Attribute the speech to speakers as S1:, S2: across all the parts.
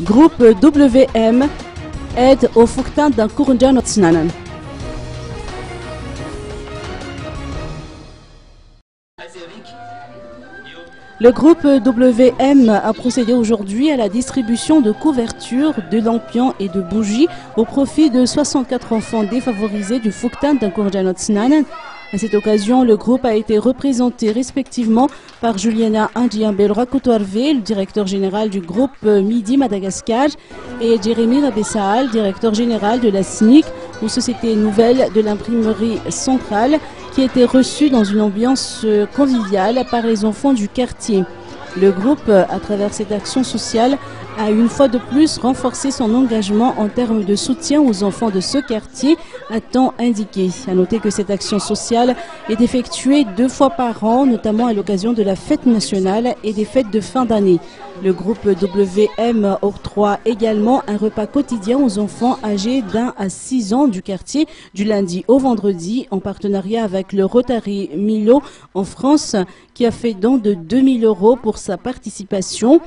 S1: Groupe WM aide au Fuktan d'un Kurunjan Otsnanan. Le groupe WM a procédé aujourd'hui à la distribution de couvertures, de lampions et de bougies au profit de 64 enfants défavorisés du Fuktan d'un Kurunjan Otsnanan. À cette occasion, le groupe a été représenté respectivement par Juliana Ndiambel Rakoutoarve, le directeur général du groupe Midi Madagascar, et Jérémy Rabessaal, directeur général de la SNIC, ou Société Nouvelle de l'Imprimerie Centrale, qui a été reçu dans une ambiance conviviale par les enfants du quartier. Le groupe, à travers cette action sociale, a une fois de plus renforcé son engagement en termes de soutien aux enfants de ce quartier à temps indiqué. À noter que cette action sociale est effectuée 2 fois par an, notamment à l'occasion de la fête nationale et des fêtes de fin d'année. Le groupe WM octroie également un repas quotidien aux enfants âgés d'1 à 6 ans du quartier du lundi au vendredi en partenariat avec le Rotary Milo en France qui a fait don de 2 000 € pour sa participation.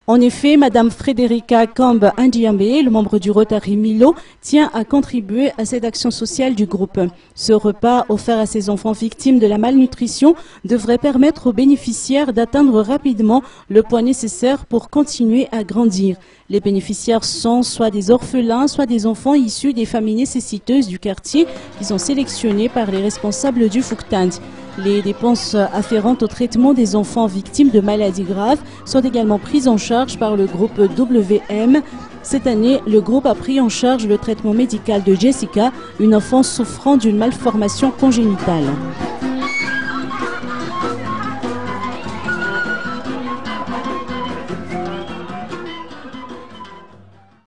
S1: En effet, Madame Frédérica Kamb Ndiambe, le membre du Rotary Milo, tient à contribuer à cette action sociale du groupe. Ce repas offert à ces enfants victimes de la malnutrition devrait permettre aux bénéficiaires d'atteindre rapidement le poids nécessaire pour continuer à grandir. Les bénéficiaires sont soit des orphelins, soit des enfants issus des familles nécessiteuses du quartier qui sont sélectionnés par les responsables du Fuktan. Les dépenses afférentes au traitement des enfants victimes de maladies graves sont également prises en charge par le groupe WM. Cette année, le groupe a pris en charge le traitement médical de Jessica, une enfant souffrant d'une malformation congénitale.